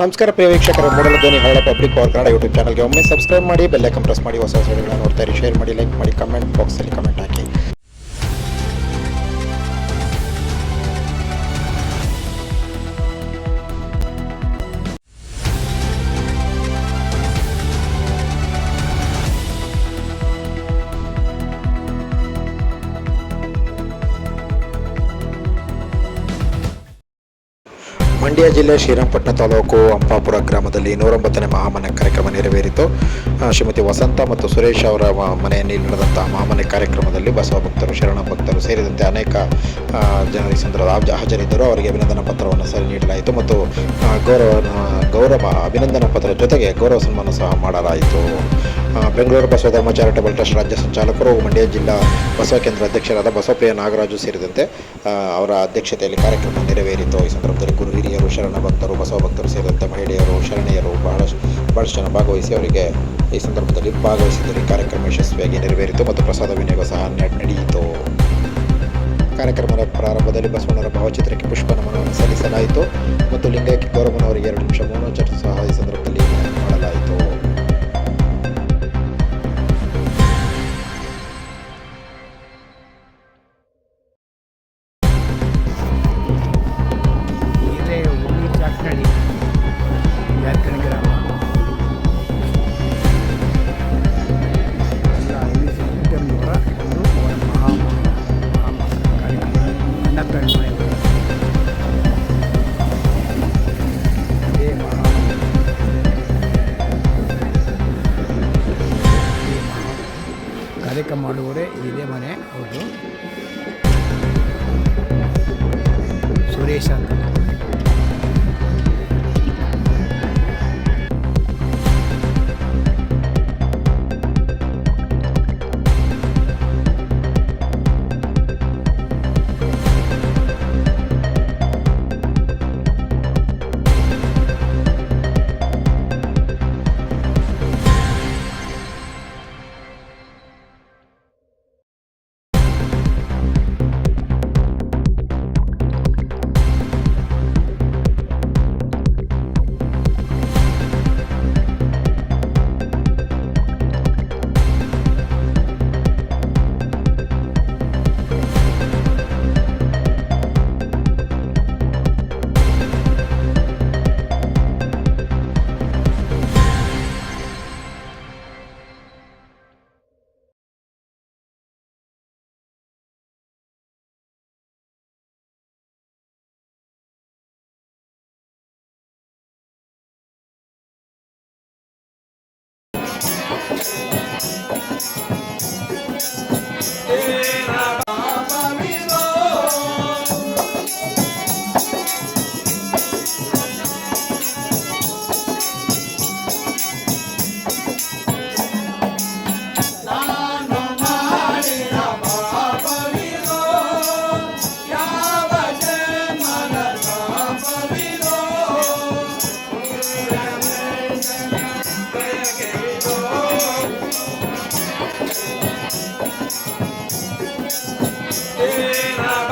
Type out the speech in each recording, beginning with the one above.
ನಮಸ್ಕಾರ ಪ್ರಿಯ ವೀಕ್ಷಕರು, ಮೂಡಲ ಧ್ವನಿ ಹಳ್ಳ ಪಬ್ಲಿಕ್ ಪವರ್ ಕನ್ನಡ ಯೂಟ್ಯೂಬ್ ಚಾನಲ್ಗೆ ಒಮ್ಮೆ ಸಬ್ಸ್ಕ್ರೈಬ್ ಮಾಡಿ, ಬೆಲ್ ಐಕಾನ್ ಪ್ರೆಸ್ ಮಾಡಿ, ಹೊಸ ವಿಡಿಯೋಗಳನ್ನು ನೋಡ್ತಾ ಇರಿ. ಶೇರ್ ಮಾಡಿ, ಲೈಕ್ ಮಾಡಿ, ಕಮೆಂಟ್ ಬಾಕ್ಸಲ್ಲಿ ಕಮೆಂಟ್ ಹಾಕಿ. ಮಂಡ್ಯ ಜಿಲ್ಲೆ ಶ್ರೀರಂಗಪಟ್ಟಣ ತಾಲೂಕು ಅಂಪಾಪುರ ಗ್ರಾಮದಲ್ಲಿ 109ನೇ ಮಹಾಮನೆ ಕಾರ್ಯಕ್ರಮ ನೆರವೇರಿತು. ಶ್ರೀಮತಿ ವಸಂತ ಮತ್ತು ಸುರೇಶ್ ಅವರ ಮನೆಯಲ್ಲಿ ನಡೆದಂತಹ ಮಹಾಮನೆ ಕಾರ್ಯಕ್ರಮದಲ್ಲಿ ಬಸವ ಭಕ್ತರು, ಶರಣ ಭಕ್ತರು ಸೇರಿದಂತೆ ಅನೇಕ ಜನರು ಈ ಸಂದರ್ಭದಲ್ಲಿ ಹಾಜರಿದ್ದರು. ಅವರಿಗೆ ಅಭಿನಂದನಾ ಪತ್ರವನ್ನು ಸಹ ನೀಡಲಾಯಿತು ಮತ್ತು ಗೌರವ ಅಭಿನಂದನಾ ಪತ್ರದ ಜೊತೆಗೆ ಗೌರವ ಸನ್ಮಾನ ಸಹ ಮಾಡಲಾಯಿತು. ಬೆಂಗಳೂರು ಬಸವ ಧರ್ಮ ಚಾರಿಟಬಲ್ ಟ್ರಸ್ಟ್ ರಾಜ್ಯ ಸಂಚಾಲಕರು, ಮಂಡ್ಯ ಜಿಲ್ಲಾ ಬಸವ ಕೇಂದ್ರ ಅಧ್ಯಕ್ಷರಾದ ಬಸವಪ್ರಿಯ ನಾಗರಾಜು ಸೇರಿದಂತೆ ಅವರ ಅಧ್ಯಕ್ಷತೆಯಲ್ಲಿ ಕಾರ್ಯಕ್ರಮ ನೆರವೇರಿತು. ಈ ಸಂದರ್ಭದಲ್ಲಿ ಗುರು ಹಿರಿಯರು, ಶರಣ ಭಕ್ತರು, ಬಸವ ಭಕ್ತರು ಸೇರಿದಂತೆ ಮಹಿಳೆಯರು, ಶರಣೆಯರು ಬಹಳಷ್ಟು ಜನ ಭಾಗವಹಿಸಿ ಅವರಿಗೆ ಈ ಸಂದರ್ಭದಲ್ಲಿ ಭಾಗವಹಿಸಿದರು. ಈ ಕಾರ್ಯಕ್ರಮ ಯಶಸ್ವಿಯಾಗಿ ನೆರವೇರಿತು ಮತ್ತು ಪ್ರಸಾದ ವಿನಿಯೋಗ ಸಹ ನಡೆಯಿತು. ಕಾರ್ಯಕ್ರಮದ ಪ್ರಾರಂಭದಲ್ಲಿ ಬಸವಣ್ಣರ ಭಾವಚಿತ್ರಕ್ಕೆ ಪುಷ್ಪ ನಮನವನ್ನು ಸಲ್ಲಿಸಲಾಯಿತು ಮತ್ತು ಲಿಂಗೈಕ್ಯ ಗೌರಮ್ಮನವರಿಗೆ 2 ನಿಮಿಷ ಮೌನೋಚ್ಚಾರ ಸಹ ಈ ಸಂದರ್ಭದಲ್ಲಿ ಮಾಡಲಾಯಿತು. ಕಾರ್ಯಕ್ರಮ ಮಾಡುವವರೇ ಇದೇ ಮನೆ ಅವರು ಸುರೇಶ್ ಅಂತ.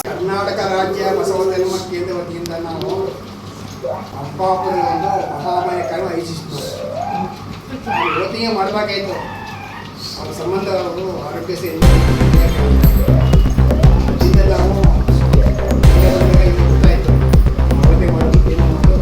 ಕರ್ನಾಟಕ ರಾಜ್ಯ ಬಸವ ಧರ್ಮ ಕೇಂದ್ರ ವತಿಯಿಂದ ನಾವು ಅಂಪಾಪುರ ಒಂದು ಮಹಾಮನೆ ಕಾರ್ಯ ಆಯೋಜಿಸಿದ್ದು. ಇವತ್ತಿಗೆ ಮಾಡಬೇಕಾಯ್ತು. ಅವ್ರ ಸಂಬಂಧ ಅವರು ಆರೋಗ್ಯ ಸೇವೆ ನಾವು ಗೊತ್ತಾಯಿತು. ಅವತ್ತೇ ಮಾಡೋದಕ್ಕೆ ಏನು ಮಾಡೋದು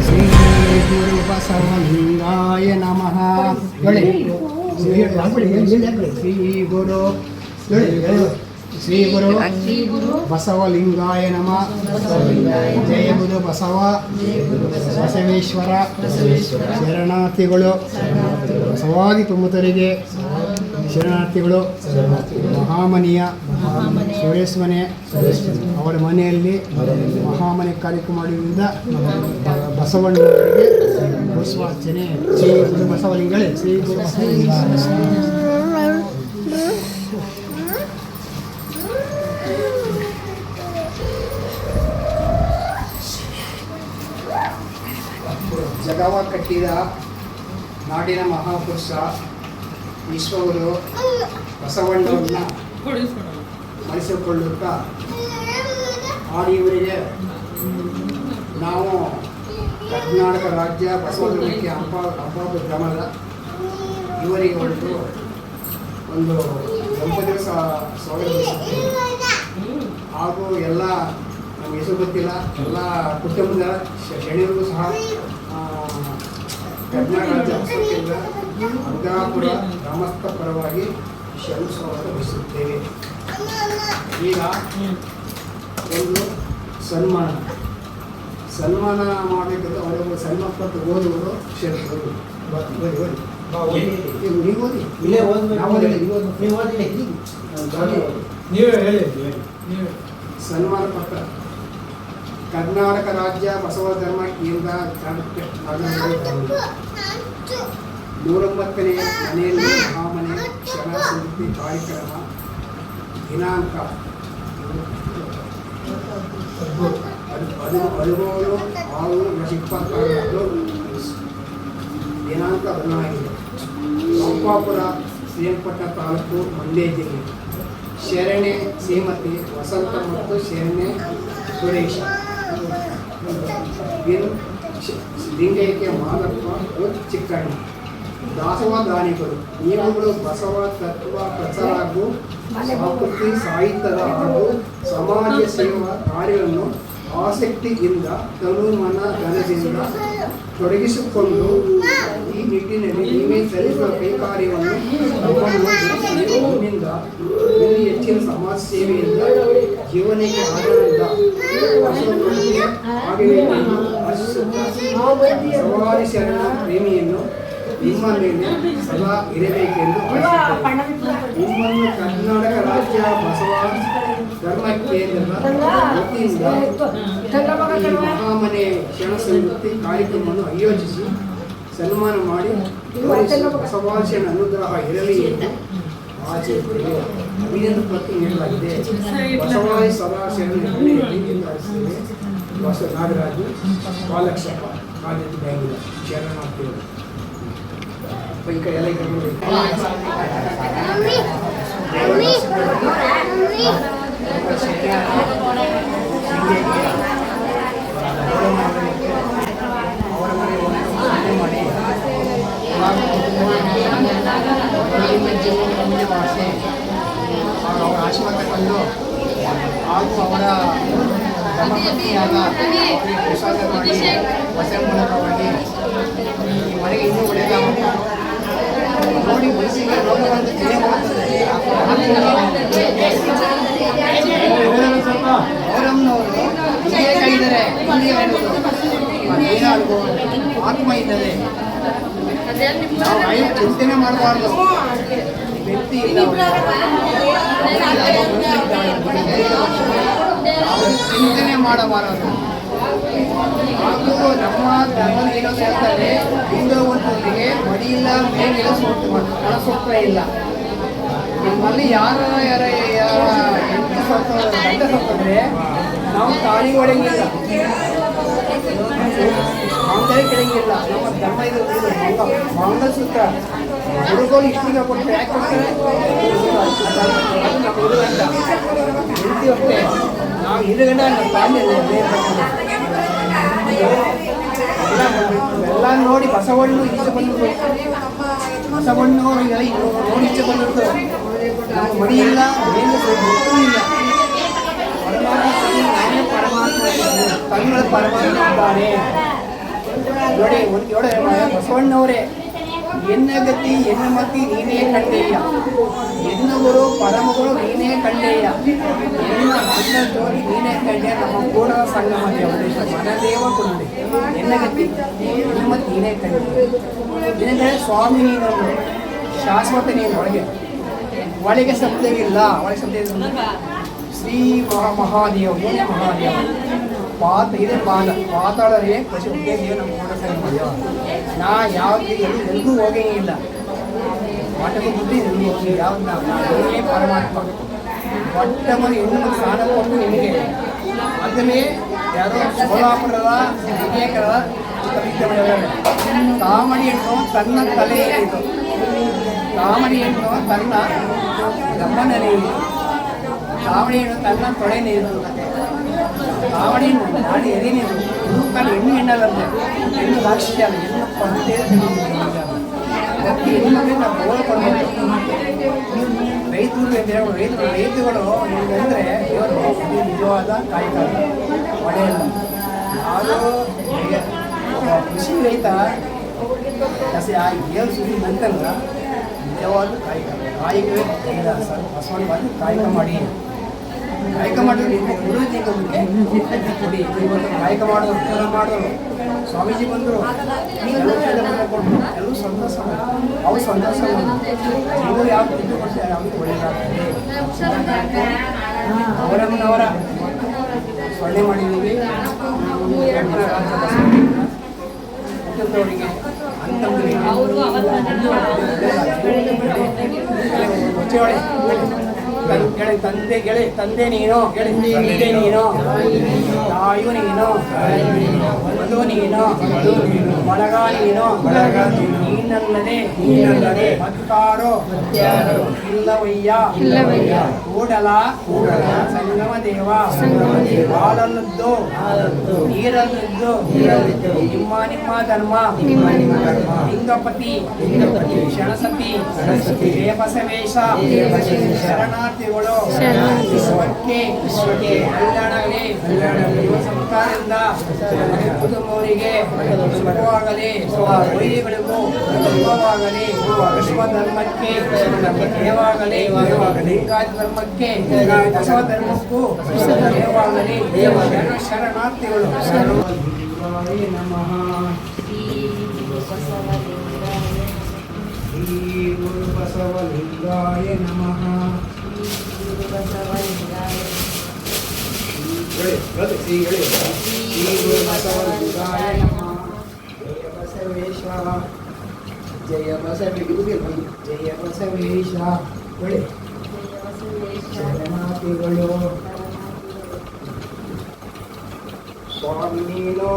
ಶ್ರೀ ಗುರು ಬಸವಲಿಂಗಾಯ ನಮಃ. ಶ್ರೀ ಗುರು ಬಸವಲಿಂಗಾಯ ನಮಃ. ಜಯ ಗುರು ಬಸವ ಬಸವೇಶ್ವರ ಶರಣಾರ್ಥಿಗಳು, ಬಸವಾದಿ ತುಮತರಿಗೆ ಶರಣಾರ್ಥಿಗಳು. ಮಹಾಮನಿಯ ಸುರೇಶ್ ಮನೆ ಅವರ ಮನೆಯಲ್ಲಿ ಮಹಾಮನೆ ಕಾರ್ಯಕ್ರಮ ಮಾಡುವುದರಿಂದ ಬಸವಣ್ಣವರಿಗೆ ಪುಷ್ಪಾರ್ಚನೆ. ಶ್ರೀ ಗುರು ಬಸವಲಿಂಗಳೇ, ಶ್ರೀ ಗುರು ಬಸವಲಿಂಗ. ಜಗವ ಕಟ್ಟಿದ ನಾಡಿನ ಮಹಾಪುರುಷ ವಿಶ್ವಗುರು ಬಸವಣ್ಣವ್ರನ್ನ ಮರೆಸಿಕೊಳ್ಳುತ್ತಾ ಇವರಿಗೆ ನಾವು ಕರ್ನಾಟಕ ರಾಜ್ಯ ಬಸವಧರ್ಮಕ್ಕೆ ಹಂಪಾಪುರ ಗ್ರಾಮದ ಇವರಿಗೆ ಒಂದು ದಂಪತಿಗಳ ಸ್ವಾಗತ ಬಯಸುತ್ತೇವೆ. ಹಾಗೂ ಎಲ್ಲ ನಮಗೆ ಹೆಸರು ಗೊತ್ತಿಲ್ಲ ಎಲ್ಲ ಕುಟುಂಬದ ಶೆಣಿಯರಿಗೂ ಸಹ ಕರ್ನಾಟಕ ರಾಜ್ಯ ಬಸವ ಕೇಂದ್ರ ಅಂಗಾಪುರ ಗ್ರಾಮಸ್ಥ ಪರವಾಗಿ ಶರಣ ಸ್ವಾಗತ ಬಯಸುತ್ತೇವೆ. ಈಗ ಒಂದು ಸನ್ಮಾನ ಮಾಡಬೇಕಂತ ಅವರಿಗೆ ಸನ್ಮಾನ ಪಟ್ಟು ಓದುವರು ಶರಣರು ಸನ್ಮಾನ ಪತ್ರ ಕರ್ನಾಟಕ ರಾಜ್ಯ ಬಸವ ಧರ್ಮ ಕೇಂದ್ರ 109ನೇ ಮನೆಯಲ್ಲಿ ಮಹಾಮನೆ ಶರಣ ಸಂಸ್ಕೃತಿ ಕಾರ್ಯಕ್ರಮ ದಿನಾಂಕ 13/6/2022 ದಿನಾಂಕ ಬದಲಾಗಿದೆ. ಹಂಪಾಪುರ ಶ್ರೀರಂಗಪಟ್ಟಣ ತಾಲೂಕು ಮಂಡ್ಯ ಜಿಲ್ಲೆ. ಶರಣೆ ಶ್ರೀಮತಿ ವಸಂತ ಮತ್ತು ಶರಣೆ ಸುರೇಶ. ಲಿಂಗೈಕ್ಯ ಮಾದಪ್ಪ ಚಿಕ್ಕಣ್ಣ. ದಾಸವ ದಾನಿಗಳು. ನೀವುಗಳು ಬಸವ ತತ್ವ ಪ್ರಚಾರ ಹಾಗೂ ಸಂಸ್ಕೃತಿ ಸಾಹಿತ್ಯದ ಹಾಗೂ ಸಮಾಜ ಸೇವಾ ಕಾರ್ಯವನ್ನು ಆಸಕ್ತಿಯಿಂದ ತನು ಮನ ಧನದಿಂದ ತೊಡಗಿಸಿಕೊಂಡು ಈ ನಿಟ್ಟಿನಲ್ಲಿ ನೀವೇ ಸಲ್ಲಿಸುವ ಕೈಕಾರ್ಯವನ್ನು ನಿಮ್ಮಿಂದ ಇನ್ನೂ ಹೆಚ್ಚಿನ ಸಮಾಜ ಸೇವೆಯಿಂದ ಜೀವನಕ್ಕೆ ಆಧಾರದಿಂದ ಆಗಬೇಕೆಂದು ಆಶಿಸುತ್ತಾ ಸವಾರಿ ಶರಣ ಪ್ರೇಮಿಯನ್ನು ನಿಮ್ಮ ಮೇಲೆ ಸದಾ ಇರಬೇಕೆಂದು ನಿಮ್ಮನ್ನು ಕರ್ನಾಟಕ ರಾಜ್ಯ ಬಸವ ಧರ್ಮ ಕೇಂದ್ರದ ವತಿಯಿಂದ ಈ ಮಹಾಮನೆ ಶರಣ ಸಂಸ್ಕೃತಿ ಕಾರ್ಯಕ್ರಮವನ್ನು ಆಯೋಜಿಸಿ ಸನ್ಮಾನ ಮಾಡಿ ಬಸವಾಶನ ಅನುಗ್ರಹ ಇರಲಿ ಎಂದು ಆಚರಿಸುತ್ತೇವೆ. ಅಭಿನಂದನೆ ಪತ್ರ ನೀಡಲಾಗಿದೆ. ಬಸವಾಯ ಸದಾ ಶರಣ ನಾಗರಾಜು ಬಾಲಕ್ಷಪ್ಪ ಕಾಲೇಜು ಬ್ಯಾಂಗಿನ ಶರಣಾರ್ಥಿಗಳು. ಈ ಕಡೆ ಎಲ್ಲ ಅವರ ಮನೆ ಮಾಡಿ ವಾಸಿ ಅವರ ಆಶೀರ್ವಾದ ತಗೊಂಡು ಹಾಗೂ ಅವರ ಧರ್ಮಪತ್ನಿಯಾದ ಅವರಿಗೆ ಪ್ರಸಾದ ಮಾಡಿ ವಚನ ಮೂಲಕವಾಗಿ ಈ ಮನೆಗೆ ಇನ್ನೂ ಒಳ್ಳೆಯದಾಗಬೇಕು ನೋಡಿ ಮನಸ್ಸಿಗೆ ನೋಡುವಂತ ಅವರಮ್ಮನವರು ಹೀಗೆ ಕೈದರೆ ಹಿಂಗೆ ಹೇಳುವುದು ಏನಾದ್ರು ಆತ್ಮ ಇದ್ದದೆ. ನಾವು ಚಿಂತನೆ ಮಾಡಬಾರ್ದು. ವ್ಯಕ್ತಿ ಚಿಂತನೆ ಮಾಡಬಾರದು. ಹಾಗೂ ನಮ್ಮ ಧರ್ಮದ ಏನಂತ ಹೇಳ್ತಾರೆ, ಹಿಂದುವಂತರಿಗೆ ಮಡಿಯಿಲ್ಲ ಮೇಲಿಲ್ಲ ಸೂಕ್ತ ಇಲ್ಲ. ನಮ್ಮಲ್ಲಿ ಯಾರ ಹೆಂಡತಿ ಗಂಡ ಸತ್ತಂದ್ರೆ ನಾವು ತಾಳಿ ಒಳಗಿಲ್ಲ, ಮಾಂಗಲ್ಯ ಕೆಳಗಿಲ್ಲ. ನಮ್ಮ ಧರ್ಮ ಇದು ಮಂಗಲಸೂತ್ರ. ಹುಡುಗರು ಇಷ್ಟಿಗೆ ಕೊಟ್ಟರೆ ಯಾಕೆ ಕೊಡ್ತಾರೆ? ಅದು ನಮ್ಮ ಹುಡುಗಂಡ ಹೆಂಡತಿ ಹೊಟ್ಟೆ ನಾವು ಹಿರುಗಂಡ ಎಲ್ಲ ನೋಡಿ ಬಸವಣ್ಣ ಈಚೆ ಬಂದಿದ್ದು, ಬಸವಣ್ಣ ನೋಡಿ ಈಚೆ ಬಂದಿದ್ದು. ನಮ್ಮ ಮಡಿ ಇಲ್ಲ, ಏನು ಗೊತ್ತೂ ಇಲ್ಲ. ಪರಮಾತ್ಮ ತನ್ನ ಪರಮಾತ್ಮ ಇದ್ದಾನೆ ನೋಡಿ. ಬಸವಣ್ಣವರೇ ಎನ್ನ ಗತಿ ಎನ್ನ ಮತಿ ನೀನೇ ಕಂಡೇಯ, ಎನ್ನುವರು ಪರಮಗಳು ನೀನೇ ಕಂಡೇಯ, ಎನ್ನ ಅನ್ನ ಜೋಡಿ ನೀನೇ ಕಂಡೆ. ನಮ್ಮ ಕೂಡದ ಸಂಗಮ ದೇವದೇಶ ಮನದೇವ ಕೊಂಡೆ. ಎನ್ನ ಗತಿ ಎನ್ನ ಮತಿ ನೀನೇ ಕಂಡೆ. ಏನೆಂದರೆ ಸ್ವಾಮಿ ನೀನು ಶಾಶ್ವತ ನೀನು. ಒಳಗೆ ಶಬ್ದವಿಲ್ಲ, ಒಳಗೆ ಶಬ್ದ ಶ್ರೀ ಮಹಾದೇವ ಏನೇ ಮಹಾದೇವ ಇದೆ ಪಾತಾಳರೇ ಪಶುಕ್ಕೆ ದೇವ ನಮ್ಮ ಕೂಡ ಸಂಗಮ. ನಾ ಯಾವ್ದು ಎಲ್ಗೂ ಹೋಗಂಗಿಲ್ಲ, ಮಠಕ್ಕೆ ಬುದ್ಧಿ ಎಲ್ಗೂ ಹೋಗಿ ಯಾವ್ದು ನಾನೇ ಪರಮಾತ್ಮ. ಮೊಟ್ಟ ಮೊದಲು ಹೆಣ್ಣು ಮಕ್ಕಳು ಸ್ನಾನ ಕೊಟ್ಟು ನಿಮಗೆ ಅದನ್ನೇ ಯಾರೋ ಸೋಲಾಪುರದ ವಿವೇಕದ ಕಾಮಡಿ ಹೆಣ್ಣು ತನ್ನ ತಲೆ ಏರಿತು, ಕಾಮಡಿ ಹೆಣ್ಣು ತನ್ನ ಗಮ್ಮನಲ್ಲಿ, ಕಾಮಡಿ ಹೆಣ್ಣು ತನ್ನ ತೊಡೆ ನೀರು, ಕಾಮಡಿ ಹೆಣ್ಣು ನಾಡಿ ಎದೆ ನೀರು. ಇದು ಕಾಲು ಹೆಣ್ಣು ಹೆಣ್ಣಲ್ಲಂತೆ, ಹೆಣ್ಣು ರಾಕ್ಷಸಿ ಅಲ್ಲ, ಹೆಣ್ಣು ಕೊಂದೇ ಅದಕ್ಕೆ ಹೆಣ್ಣು ನಾವು ಹೋಳ್ಕೊಳ್ಬೇಕು. ರೈತರುಗಳು ಏನಂದರೆ ಇವರು ನಿಜವಾದ ಕಾಯಕ ಒಳ್ಳೆಯಲ್ಲ. ಯಾರು ಕೃಷಿ ರೈತ ಏಳು ಸುದ್ದಿ ನಂತರ ನಿಜವಾದ ಕಾಯಕವೇ ಬಸವಣ್ಣ ಬಂದು ಕಾಯಕ ಮಾಡಿ ಮಾಡಿದ್ರೆ ಗುರುಜಿ ಕೊಡಿ. ಇವತ್ತು ಕಾಯಕ ಮಾಡಿದ್ರು ಸ್ವಾಮೀಜಿ ಬಂದರು, ಎಲ್ಲರೂ ಸಂತೋಷ, ಅವ್ರು ಸಂತೋಷ. ಇವರು ಯಾವ ತಿಂದು ಕೊಡ್ತಾರೆ ಅವ್ರಿಗೆ ಒಳ್ಳೆಯದಾಗ್ತದೆ. ಅವರಮ್ಮನವರ ಸೊಳ್ಳೆ ಮಾಡಿದ್ದೀವಿ. ಕುಟುಂಬದವರಿಗೆ ತಂದೆ ನೀನು, ತಂದೆ ನೀನು, ತಾಯು ನೀನು, ಬಂಧು ನೀನು, ಬಳಗ ನೀನು, ನೀನಲ್ಲದೆ ಮತ್ತಾರೋ ಇಲ್ಲವಯ್ಯ ಕೂಡಲ ಸಂಗಮ ದೇವ, ಹಾಲಲ್ಲದ್ದು ನೀರಲ್ಲದ್ದು ನಿಮ್ಮ ಧರ್ಮ, ಲಿಂಗಪತಿ ಶರಣಸತಿ ಜಯ ಬಸವೇಶ ಶರಣಾರ್ಥಿಗಳು ವಿಶ್ವಕ್ಕೆ ಕಲ್ಯಾಣಗಲಿ. ಸಂಸ್ಕಾರದಿಂದ ಕುಟುಂಬವರಿಗೆ ಶುಭವಾಗಲಿ, ವೈರಿಗಳಿಗೂ ಶುಭವಾಗಲಿ, ವಿಶ್ವ ಧರ್ಮಕ್ಕೆ ಜಯವಾಗಲಿ, ಲಿಂಗಾಯತ ಧರ್ಮಕ್ಕೆ ಬಸವ ಧರ್ಮಕ್ಕೂ ಜಯವಾಗಲಿ. ಶರಣಾರ್ಥಿಗಳು. ನಮಃ ಶ್ರೀ ಗುರು ಬಸವಲಿಂಗಾಯ ನಮಃ. ಶ್ರೀ ಗುರು ಬಸವಲಿಂಗಾಯ ನಮಃ. ಜಯ ಬಸವೇಶ, ಜಯ ಬಸವೇಶ. ಶರಣಾರ್ಥಿಗಳು. ಸ್ವಾಮಿ ನೀನು,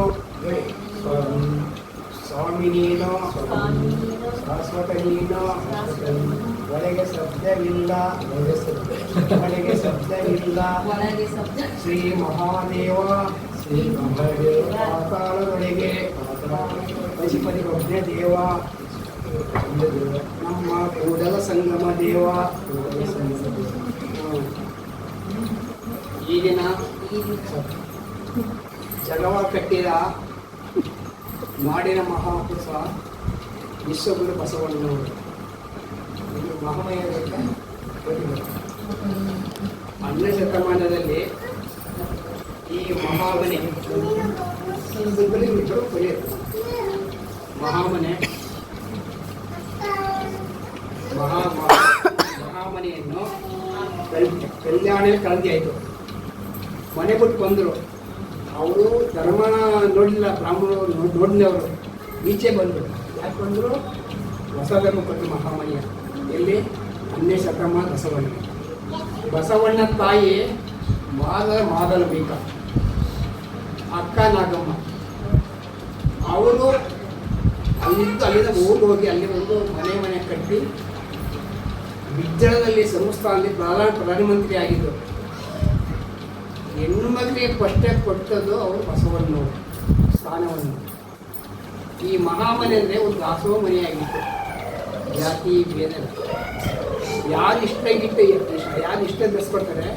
ಸ್ವಾಮಿ ನೀನು, ಶಾಶ್ವತ ನೀನು, ಒಳಗೆ ಶಬ್ದವಿಲ್ಲ, ಒಳಗೆ ಶಬ್ದವಿಲ್ಲ. ಶ್ರೀ ಮಹಾದೇವ, ಪಾತಾಳದೊಳಗೆ ಪಶುಪತಿ ಒಬ್ಬನೇ ದೇವ, ನಮ್ಮ ಕೂಡಲ ಸಂಗಮ ದೇವ. ಈಗಿನ ಜಗವ ಕಟ್ಟಿದ ನಾಡಿನ ಮಹಾಪುರುಷ ವಿಶ್ವಗುರು ಬಸವಣ್ಣನವರು. ಇದು ಮಹಾಮಯ 12ನೇ ಶತಮಾನದಲ್ಲಿ ಈ ಮಹಾಮನೆ ಮಹಾಮನೆಯನ್ನು ಕಲ್ಯಾಣದಲ್ಲಿ ಕ್ರಾಂತಿ ಆಯಿತು. ಮನೆ ಬಿಟ್ಟು ಬಂದರು. ಅವರು ಧರ್ಮ ನೋಡಲಿಲ್ಲ, ಬ್ರಾಹ್ಮಣರು ನೋಡಿದವರು ಈಚೆ ಬಂದರು. ಯಾಕೆ ಬಂದರು? ಹೊಸ ಧರ್ಮ ಕೊಟ್ಟು ಮಹಾಮನೆಯ ಎಲ್ಲಿ 12ನೇ ಶತಮಾನ ಬಸವಣ್ಣ ತಾಯಿ ಮಾದಲಬೇಕ, ಅಕ್ಕ ನಾಗಮ್ಮ. ಅವರು ಅಲ್ಲಿಂದ ಹೋಗಿ ಅಲ್ಲಿ ಒಂದು ಮನೆ ಕಟ್ಟಿ ಬಿಜ್ಜಳದಲ್ಲಿ ಸಂಸ್ಥಾನದಲ್ಲಿ ಪ್ರಧಾನಮಂತ್ರಿ ಆಗಿದ್ದರು. ಹೆಣ್ಣು ಮಗನಿಗೆ ಫಸ್ಟೇ ಕೊಟ್ಟದ್ದು ಅವರು ಬಸವಣ್ಣವರು ಸ್ಥಾನವನ್ನು. ಈ ಮಹಾಮನೆ ಅಂದರೆ ಒಂದು ದಾಸೋಹ ಮನೆಯಾಗಿತ್ತು. ಜಾತಿ ಭೇದ, ಯಾರು ಇಷ್ಟ ಧರಿಸ್ಕೊಡ್ತಾರೆ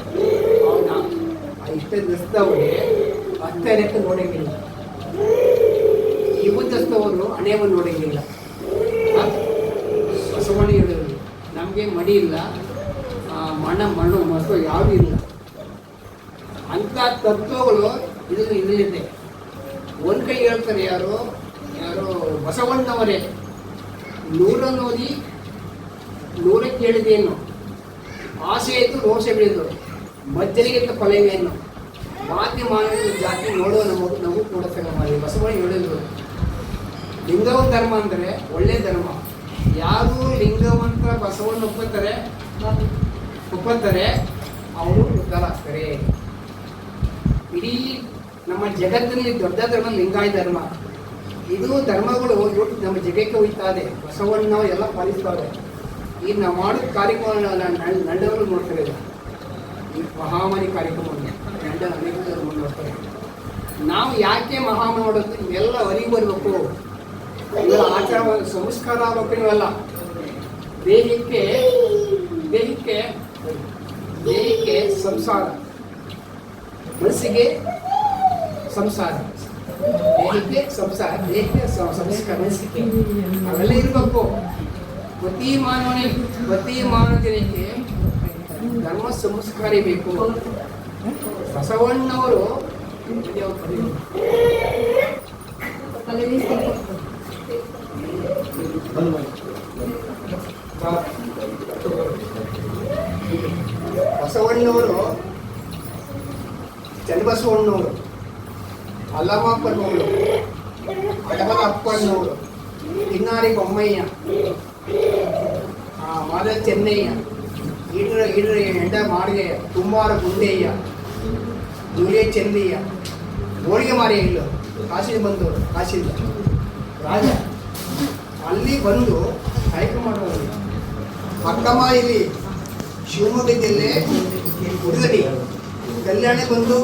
ಅವ್ರನ್ನ ಆ ಇಷ್ಟ ಧರಿಸಿದವರಿಗೆ ಹತ್ತನೇಕ್ಕೆ ನೋಡೋಂಗಿಲ್ಲ. ಇವು ಧರಿಸಿದವರು ಹಣೆಯನ್ನು ನೋಡೋಂಗಿಲ್ಲ. ಬಸವಣ್ಣ ಹೇಳಿದ್ರು, ನಮಗೆ ಮಡಿ ಇಲ್ಲ, ಮಣ್ಣು ಮತ್ತು ಯಾವುದೂ ಇಲ್ಲ. ಅಂಥ ತತ್ವಗಳು ಇದರಲ್ಲಿದೆ. ಒಂದು ಕೈ ಹೇಳ್ತಾರೆ ಯಾರು ಬಸವಣ್ಣವರೇ, 100 ಓದಿ 100 ಕೇಳಿದೇನು, ಆಸೆ ಇದ್ದು ರೋಷ ಬೆಳೆದು ಮಜ್ಜನಿಗಿಂತ ಕೊಲೆವೇನು, ಮಾನ್ಯ ಮಾನವ ಜಾತಿ ನೋಡುವ ನಮಗೂ ಕೂಡ ಮಾಡಿ. ಬಸವಣ್ಣ ಹೇಳಿದ್ರು, ಲಿಂಗವಂತ ಧರ್ಮ ಅಂದರೆ ಒಳ್ಳೆಯ ಧರ್ಮ. ಯಾರು ಲಿಂಗವಂತ ಬಸವಣ್ಣ ಒಪ್ಪತ್ತಾರೆ ಅವರು ಉದ್ಧಾರಾಗ್ತಾರೆ. ಇಡೀ ನಮ್ಮ ಜಗತ್ತಿನಲ್ಲಿ ದೊಡ್ಡ ಧರ್ಮ ಲಿಂಗಾಯತ ಧರ್ಮ. ಇದು ಧರ್ಮಗಳು ಇವತ್ತು ನಮ್ಮ ಜಗಕ್ಕೆ ಹೋಯ್ತಾರೆ, ಬಸವಣ್ಣ ಎಲ್ಲ ಪಾಲಿಸ್ತಾರೆ. ಈ ನಾವು ಮಾಡೋ ಕಾರ್ಯಕ್ರಮ ನಂಡವರು ನೋಡ್ತಾರೆ, ಈ ಮಹಾಮಾರಿ ಕಾರ್ಯಕ್ರಮವನ್ನು ನಂಡ ಅನೇಕರು ನೋಡ್ತಾರೆ. ನಾವು ಯಾಕೆ ಮಹಾಮಾರಿ ಮಾಡೋದು ಇವೆಲ್ಲ ಅರಿವು ಬರಬೇಕು, ಇವೆಲ್ಲ ಆಚಾರ ಸಂಸ್ಕಾರ ಆಗಬೇಕು. ಇವೆಲ್ಲ ದೇಹಕ್ಕೆ ದೇಹಕ್ಕೆ ದೇಹಕ್ಕೆ ಸಂಸಾರ, ಮನಸ್ಸಿಗೆ ಸಂಸಾರ, ದೇಹಕ್ಕೆ ಸಂಸಾರ, ದೇಹಕ್ಕೆ ಸಂಸ್ಕಾರ, ಮನಸ್ಸಿಗೆ ಅವೆಲ್ಲ ಇರಬೇಕು. ಪ್ರತಿ ಮಾನವ ಜನಕ್ಕೆ ಧರ್ಮ ಸಂಸ್ಕಾರ ಬೇಕು. ಬಸವಣ್ಣವರು ಬಸವಣ್ಣವರು ಚನ್ನಬಸವಣ್ಣವರು, ಅಲ್ಲಮಪ್ಪನವರು, ಅಡಬಲ ಅಪ್ಪಣ್ಣವರು, ಕಿನ್ನಾರಿ ಬೊಮ್ಮಯ್ಯ, ಮಾದ ಚೆನ್ನಯ್ಯ, ಈಡ್ರ ಎಂಡ ಮಾಳಿಗೆಯ, ಕುಂಬಾರ ಗುಂಡೆಯ್ಯ, ಜೂಲಿಯ ಚೆನ್ನಯ್ಯ, ಗೋಳಿಗೆ ಮಾರಿಯ ಇಲ್ಲ ಕಾಶಿಗೆ ಬಂದವರು, ಕಾಶಿಯಿಂದ ರಾಜ ಅಲ್ಲಿ ಬಂದು ಕಾರ್ಯಕ್ರಮ ಮಾಡೋದು. ಅಕ್ಕಮ್ಮ ಇಲ್ಲಿ ಶಿವಮೊಗ್ಗ ಜಿಲ್ಲೆ ಹುಡುಗಡಿ ಕಲ್ಯಾಣ ಬಂದು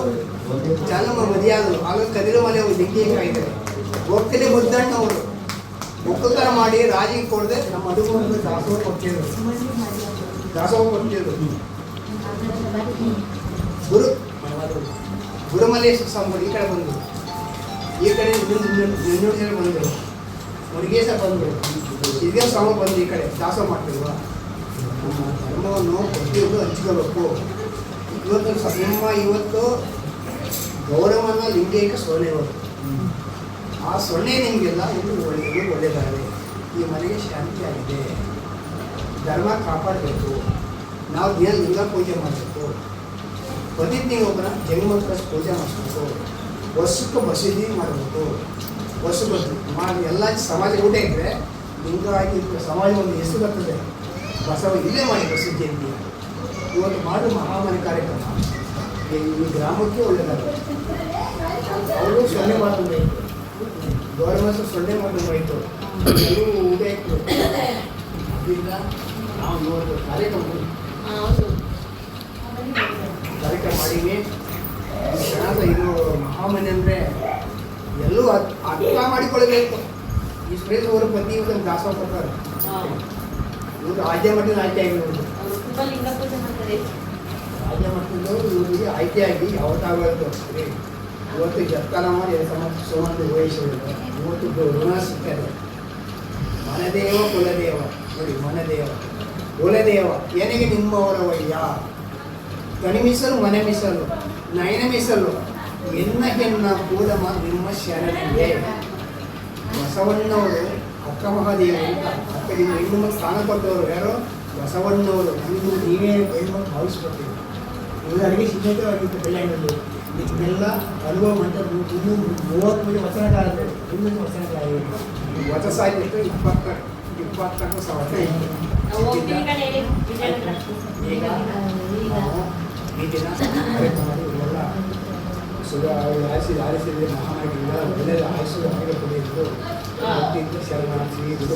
ಜಾಲಮ್ಮ ಮದುವೆಯಾದರು. ಆಗ ಕದಿರಮಲೆ ಅವರು ಲಿಂಗಿ ಕಾಯ್ತಾರೆ. ಒಕ್ಕಲಿ ಮುದ್ದಣ್ಣವರು ಒಕ್ಕಲ್ತನ ಮಾಡಿ ರಾಜಿಗೆ ಕೊಡದೆ ನಮ್ಮ ಅಡುಗೆ ದಾಸೋಹ ಕೊಟ್ಟಿದ್ರು. ಗುರುಮಲ್ಲೇಶ್ವರ ಸ್ವಾಮಿ ಈ ಕಡೆ ಬಂದರು, ಈ ಕಡೆ ನೆನ್ನೂರು ಜನ ಬಂದರು, ಮುರುಗೇಶ ಬಂದರು, ಸಿದ್ಧ ಸ್ವಾಮಿ ಬಂದು ಈ ಕಡೆ ದಾಸೋಹ ಮಾಡ್ತಿಲ್ವ. ನಮ್ಮ ಧರ್ಮವನ್ನು ಪ್ರತಿಯೊಬ್ಬರು ಹಂಚ್ಕೋಬೇಕು. ಇವತ್ತು ಗೌರವನ ಲಿಂಗೈಕ ಸೊನ್ನೆವರು, ಆ ಸೊನ್ನೆ ನಿಮಗೆಲ್ಲ ಒಳ್ಳೆಯದಾಗಿದೆ. ಈ ಮನೆಗೆ ಶಾಂತಿ ಆಗಿದೆ. ಧರ್ಮ ಕಾಪಾಡಬೇಕು. ನಾವು ದಿನ ಲಿಂಗ ಪೂಜೆ ಮಾಡಬೇಕು. ಪ್ರತಿ ತಿಂಗಳೊಬ್ಬರ ಜಗಮಂತ್ರ ಪೂಜೆ ಮಾಡಿಸ್ಬೇಕು. ವರ್ಷಕ್ಕೆ ಮಸೀದಿ ಮಾಡಬೇಕು. ವರ್ಷಕ್ಕೆ ಮಾಡಿ ಎಲ್ಲ ಸಮಾಜ ಊಟ ಇದ್ದರೆ ಲಿಂಗ ಆಗಿ ಸಮಾಜ ಒಂದು ಹೆಸರು ಬರ್ತದೆ. ಬಸವ ಇಲ್ಲೇ ಮಾಡಿ ಬಸವ ಜಯಂತಿ ಇವತ್ತು ಮಾಡು ಮಹಾಮಾರಿ ಕಾರ್ಯಕ್ರಮ ಈ ಗ್ರಾಮಕ್ಕೆ ಒಳ್ಳೆಯದಾಗುತ್ತೆ. ಅವರು ಸೊನ್ನೆ ಮಾಡೋದು ಗೌರ್ಮೆಂಟ್ ಸೊನ್ನೆ ಮಾಡೋದು ಆಯಿತು, ಎಲ್ಲರೂ ಊಟ ಇತ್ತು. ಅದರಿಂದ ನಾವು ಇವತ್ತು ಕಾರ್ಯಕ್ರಮ ಮಾಡೀವಿ. ಇದು ಮಹಾಮನೆ ಅಂದರೆ ಎಲ್ಲೂ ಅರ್ಥ ಮಾಡಿಕೊಳ್ಳಬೇಕು. ಈ ಸ್ಪೇಸ್ ಅವರು ಪ್ರತಿ ಒಂದು ದಾಸೋಹ ಕೊಡ್ತಾರೆ. ಇವರು ರಾಜ್ಯ ಮಟ್ಟದ ಆಯ್ಕೆ ಆಗಿರೋದು, ರಾಜ್ಯ ಮಟ್ಟದವರು ಇವರಿಗೆ ಆಯ್ಕೆಯಾಗಿ ಯಾವತ್ತಾಗಬೇಕು. ಇವತ್ತು ಜತ್ತಾನ ಮಾಡಿ ಸೋಮಂತ ವಹಿಸಿದ್ರು. ಇವತ್ತು ಋಣ ಸಿಗ್ತದೆ. ಮನದೇವ ಕುಲದೇವ ನೋಡಿ, ಮನದೇವ ಕುಲದೇವ ಏನಿಗೆ ನಿಮ್ಮವರವಯ್ಯ, ಕಣಿ ಮೀಸಲು ಮನೆ ಮೀಸಲು ನಯನ ಮೀಸಲು ಎನ್ನ ಹೆಣ್ಣ ಕೂಲಮ ನಿಮ್ಮ ಶರಣನಿಗೆ. ಬಸವಣ್ಣವರು ಅಕ್ಕ ಮಹಾದೇವ ಅಂತ ಅಕ್ಕರಿಗೆ ಹೆಣ್ಣು ಮಕ್ಕಳು ಸ್ಥಾನ ಕೊಟ್ಟವರು ಯಾರು? ಬಸವಣ್ಣವರು. ಇದು ನೀವೇ ಹೆಣ್ಣು ಮಕ್ಕಳು ಭಾವಿಸ್ಕೊಡ್ತೀವಿ. ಎಲ್ಲರಿಗೆ ಸಿದ್ಧವಾಗಿತ್ತು ಕಲ್ಯಾಣದಲ್ಲಿ. ಇದೆಲ್ಲ ಅನುಭವ ಅಂತ ಇನ್ನೂ 30 ವಚನಕಾಲ, ಇನ್ನೊಂದು ವಚನಕಾಲ ವಚ ಸಾಹಿತ್ಯ 24 ವರ್ಷ ಇತ್ತು. ಈಗ ಈ ದಿನ ಕಾರ್ಯಕ್ರಮ ಮಾಡಿ ಇವೆಲ್ಲ ಆರಿಸಿದ್ರೆ ಮಹಾಮಾರಿ ಒಳ್ಳೆಯ ಆಯುಷ್ಯ ಕೊಡಿದ್ದು ಶರಣ ಶ್ರೀ ಗುರು